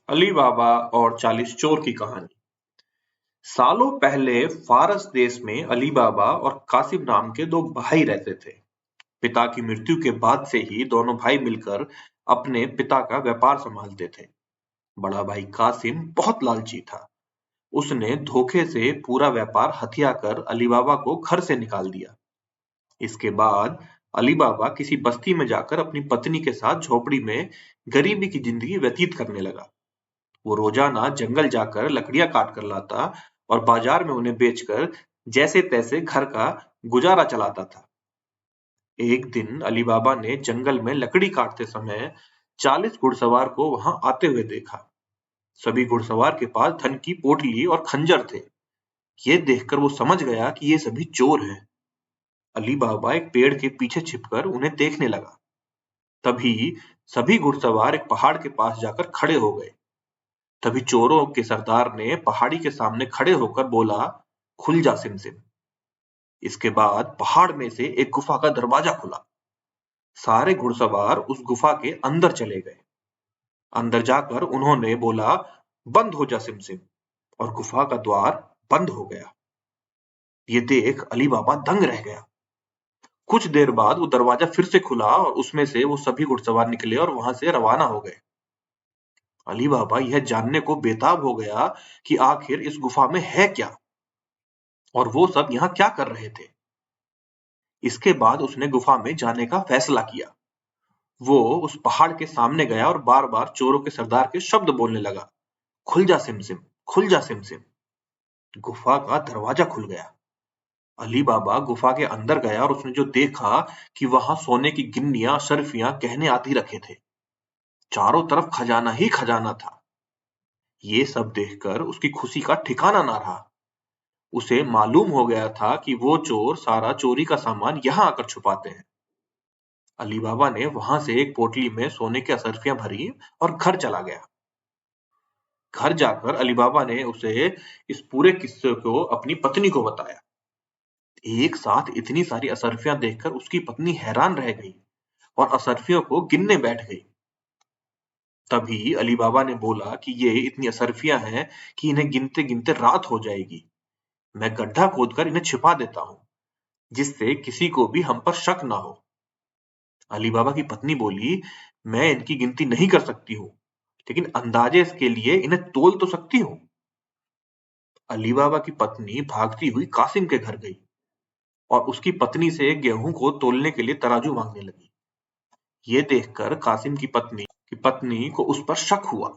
अली बाबा और 40 चोर की कहानी। सालों पहले फारस देश में अली बाबा और कासिम नाम के दो भाई रहते थे। पिता की मृत्यु के बाद से ही दोनों भाई मिलकर अपने पिता का व्यापार संभालते थे। बड़ा भाई कासिम बहुत लालची था। उसने धोखे से पूरा व्यापार हथिया कर अली बाबा को घर से निकाल दिया। इसके बाद अली बाबा किसी बस्ती में जाकर अपनी पत्नी के साथ झोपड़ी में गरीबी की जिंदगी व्यतीत करने लगा। वो रोजाना जंगल जाकर लकड़ियां काट कर लाता और बाजार में उन्हें बेचकर जैसे तैसे घर का गुजारा चलाता था। एक दिन अली बाबा ने जंगल में लकड़ी काटते समय 40 घुड़सवार को वहां आते हुए देखा। सभी घुड़सवार के पास धन की पोटली और खंजर थे। ये देखकर वो समझ गया कि ये सभी चोर हैं। अली बाबा एक पेड़ के पीछे छिपकर उन्हें देखने लगा। तभी सभी घुड़सवार एक पहाड़ के पास जाकर खड़े हो गए। तभी चोरों के सरदार ने पहाड़ी के सामने खड़े होकर बोला, खुल जा सिमसिम। इसके बाद पहाड़ में से एक गुफा का दरवाजा खुला। सारे घुड़सवार उस गुफा के अंदर चले गए। अंदर जाकर उन्होंने बोला, बंद हो जा सिमसिम, और गुफा का द्वार बंद हो गया। ये देख अली बाबा दंग रह गया। कुछ देर बाद वो दरवाजा फिर से खुला और उसमें से वो सभी घुड़सवार निकले और वहां से रवाना हो गए। अली बाबा यह जानने को बेताब हो गया कि आखिर इस गुफा में है क्या और वो सब यहाँ क्या कर रहे थे। इसके बाद उसने गुफा में जाने का फैसला किया। वो उस पहाड़ के सामने गया और बार बार चोरों के सरदार के शब्द बोलने लगा, खुल जा सिमसिम, खुल जा सिमसिम। गुफा का दरवाजा खुल गया। अली बाबा गुफा के अंदर गया और उसने जो देखा कि वहां सोने की गिन्नियां, अशर्फियां गहने आदि रखे थे। चारों तरफ खजाना ही खजाना था। ये सब देखकर उसकी खुशी का ठिकाना ना रहा। उसे मालूम हो गया था कि वो चोर सारा चोरी का सामान यहाँ आकर छुपाते हैं। अली बाबा ने वहां से एक पोटली में सोने की असरफियां भरी और घर चला गया। घर जाकर अली बाबा ने उसे इस पूरे किस्से को अपनी पत्नी को बताया। एक साथ इतनी सारी असरफियां देखकर उसकी पत्नी हैरान रह गई और असरफियों को गिनने बैठ गई। तभी अली बाबा ने बोला कि ये इतनी असरफियां हैं कि इन्हें गिनते गिनते रात हो जाएगी। मैं गड्ढा खोदकर इन्हें छिपा देता हूँ, जिससे किसी को भी हम पर शक ना हो। अली बाबा की पत्नी बोली, मैं इनकी गिनती नहीं कर सकती हूँ, लेकिन अंदाजे इसके लिए इन्हें तोल तो सकती हूँ। अली बाबा की पत्नी भागती हुई कासिम के घर गई और उसकी पत्नी से गेहूं को तोलने के लिए तराजू मांगने लगी। ये देखकर कासिम की पत्नी को उस पर शक हुआ।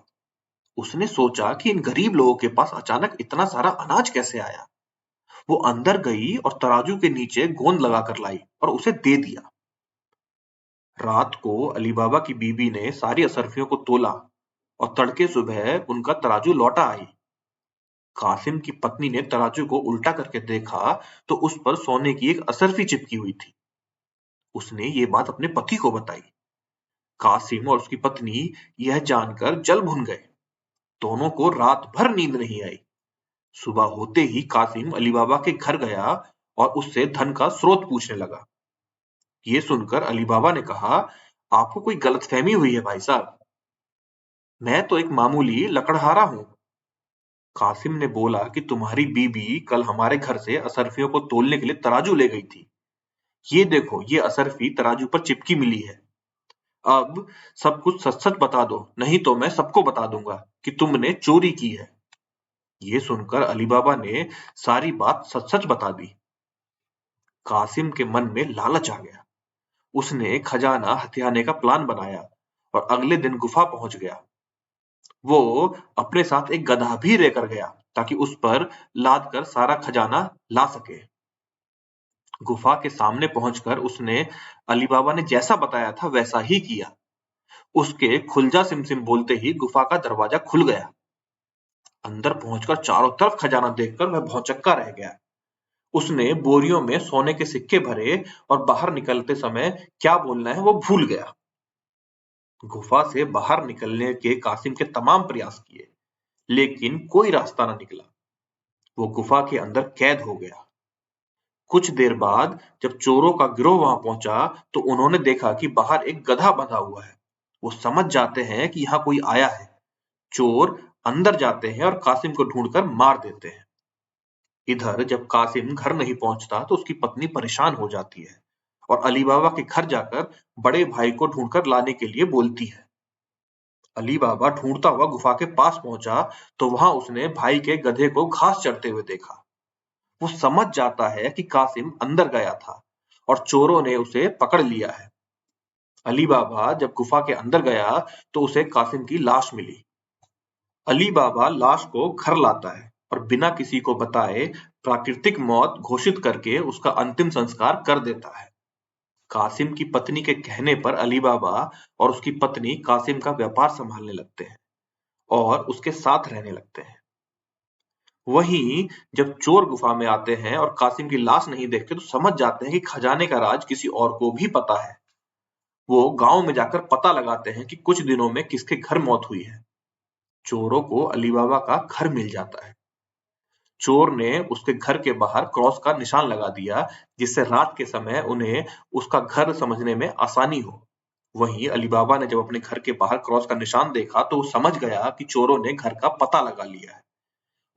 उसने सोचा कि इन गरीब लोगों के पास अचानक इतना सारा अनाज कैसे आया। वो अंदर गई और तराजू के नीचे गोंद लगाकर लाई और उसे दे दिया। रात को अली बाबा की बीबी ने सारी असरफियों को तोला और तड़के सुबह उनका तराजू लौटा आई। कासिम की पत्नी ने तराजू को उल्टा करके देखा तो उस पर सोने की एक असरफी चिपकी हुई थी। उसने ये बात अपने पति को बताई। कासिम और उसकी पत्नी यह जानकर जल भुन गए। दोनों को रात भर नींद नहीं आई। सुबह होते ही कासिम अली बाबा के घर गया और उससे धन का स्रोत पूछने लगा। ये सुनकर अली बाबा ने कहा, आपको कोई गलतफहमी हुई है भाई साहब। मैं तो एक मामूली लकड़हारा हूँ। कासिम ने बोला कि तुम्हारी बीबी कल हमारे घर से असरफियों को तोलने के लिए तराजू ले गई थी। ये देखो, ये असरफी तराजू पर चिपकी मिली है। अब सब कुछ सच सच बता दो, नहीं तो मैं सबको बता दूंगा कि तुमने चोरी की है। ये सुनकर अली बाबा ने सारी बात सच सच बता दी। कासिम के मन में लालच आ गया। उसने खजाना हथियाने का प्लान बनाया और अगले दिन गुफा पहुंच गया। वो अपने साथ एक गधा भी लेकर गया ताकि उस पर लाद कर सारा खजाना ला सके। गुफा के सामने पहुंचकर उसने अली बाबा ने जैसा बताया था वैसा ही किया। उसके खुलजा सिमसिम बोलते ही गुफा का दरवाजा खुल गया। अंदर पहुंचकर चारों तरफ खजाना देखकर वह भौचक्का रह गया। उसने बोरियों में सोने के सिक्के भरे और बाहर निकलते समय क्या बोलना है वो भूल गया। गुफा से बाहर निकलने के कासिम के तमाम प्रयास किए, लेकिन कोई रास्ता न निकला। वो गुफा के अंदर कैद हो गया। कुछ देर बाद जब चोरों का गिरोह वहां पहुंचा तो उन्होंने देखा कि बाहर एक गधा बंधा हुआ है। वो समझ जाते हैं कि यहाँ कोई आया है। चोर अंदर जाते हैं और कासिम को ढूंढकर मार देते हैं। इधर जब कासिम घर नहीं पहुंचता तो उसकी पत्नी परेशान हो जाती है और अली बाबा के घर जाकर बड़े भाई को ढूंढकर लाने के लिए बोलती है। अली बाबा ढूंढता हुआ गुफा के पास पहुंचा तो वहां उसने भाई के गधे को घास चरते हुए देखा। वो समझ जाता है कि कासिम अंदर गया था और चोरों ने उसे पकड़ लिया है। अली बाबा जब गुफा के अंदर गया तो उसे कासिम की लाश मिली। अली बाबा लाश को घर लाता है और बिना किसी को बताए प्राकृतिक मौत घोषित करके उसका अंतिम संस्कार कर देता है। कासिम की पत्नी के कहने पर अली बाबा और उसकी पत्नी कासिम का व्यापार संभालने लगते हैं और उसके साथ रहने लगते हैं। वहीं जब चोर गुफा में आते हैं और कासिम की लाश नहीं देखते तो समझ जाते हैं कि खजाने का राज किसी और को भी पता है। वो गांव में जाकर पता लगाते हैं कि कुछ दिनों में किसके घर मौत हुई है। चोरों को अली बाबा का घर मिल जाता है। चोर ने उसके घर के बाहर क्रॉस का निशान लगा दिया जिससे रात के समय उन्हें उसका घर समझने में आसानी हो। वहीं अली बाबा ने जब अपने घर के बाहर क्रॉस का निशान देखा तो वो समझ गया कि चोरों ने घर का पता लगा लिया है।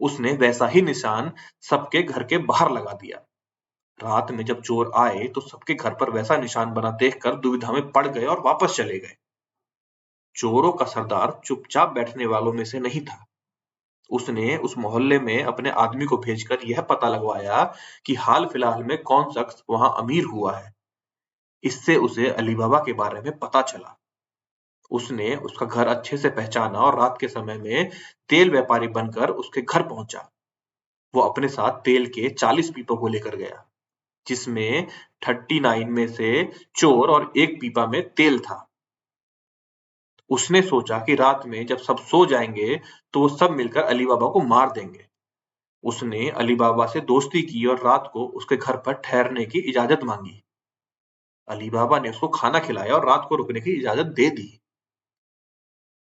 उसने वैसा ही निशान सबके घर के बाहर लगा दिया। रात में जब चोर आए तो सबके घर पर वैसा निशान बना देखकर दुविधा में पड़ गए और वापस चले गए। चोरों का सरदार चुपचाप बैठने वालों में से नहीं था। उसने उस मोहल्ले में अपने आदमी को भेजकर यह पता लगवाया कि हाल फिलहाल में कौन शख्स वहां अमीर हुआ है। इससे उसे अली बाबा के बारे में पता चला। उसने उसका घर अच्छे से पहचाना और रात के समय में तेल व्यापारी बनकर उसके घर पहुंचा। वो अपने साथ तेल के 40 पीपों को लेकर गया, जिसमें 39 में से चोर और एक पीपा में तेल था। उसने सोचा कि रात में जब सब सो जाएंगे तो वो सब मिलकर अली बाबा को मार देंगे। उसने अली बाबा से दोस्ती की और रात को उसके घर पर ठहरने की इजाजत मांगी। अली बाबा ने उसको खाना खिलाया और रात को रुकने की इजाजत दे दी।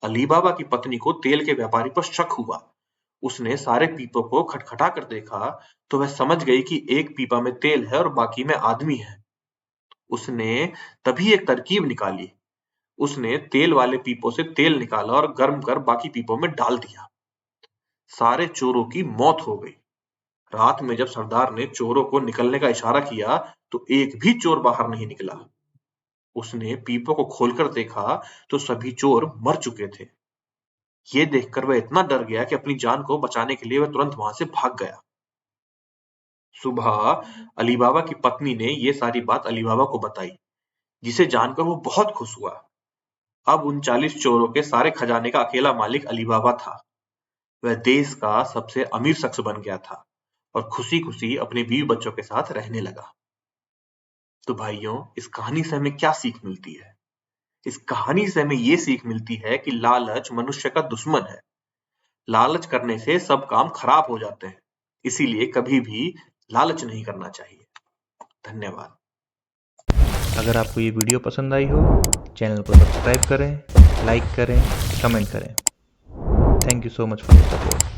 अली बाबा की पत्नी को तेल के व्यापारी पर शक हुआ। उसने सारे पीपों को खटखटा कर देखा तो वह समझ गई कि एक पीपा में तेल है और बाकी में आदमी है। उसने तभी एक तरकीब निकाली। उसने तेल वाले पीपों से तेल निकाला और गर्म कर बाकी पीपों में डाल दिया। सारे चोरों की मौत हो गई। रात में जब सरदार ने चोरों को निकलने का इशारा किया तो एक भी चोर बाहर नहीं निकला। उसने पीपों को खोलकर देखा तो सभी चोर मर चुके थे। ये देखकर वह इतना डर गया कि अपनी जान को बचाने के लिए वह तुरंत वहां से भाग गया। सुबह अली बाबा की पत्नी ने ये सारी बात अली बाबा को बताई, जिसे जानकर वो बहुत खुश हुआ। अब उन 40 चोरों के सारे खजाने का अकेला मालिक अली बाबा था। वह देश का सबसे अमीर शख्स बन गया था और खुशी-खुशी अपने बीवी बच्चों के साथ रहने लगा। तो भाइयों, इस कहानी से हमें क्या सीख मिलती है? इस कहानी से हमें ये सीख मिलती है कि लालच मनुष्य का दुश्मन है। लालच करने से सब काम खराब हो जाते हैं। इसीलिए कभी भी लालच नहीं करना चाहिए। धन्यवाद। अगर आपको ये वीडियो पसंद आई हो, चैनल को सब्सक्राइब करें, लाइक करें, कमेंट करें। Thank you so much for the support.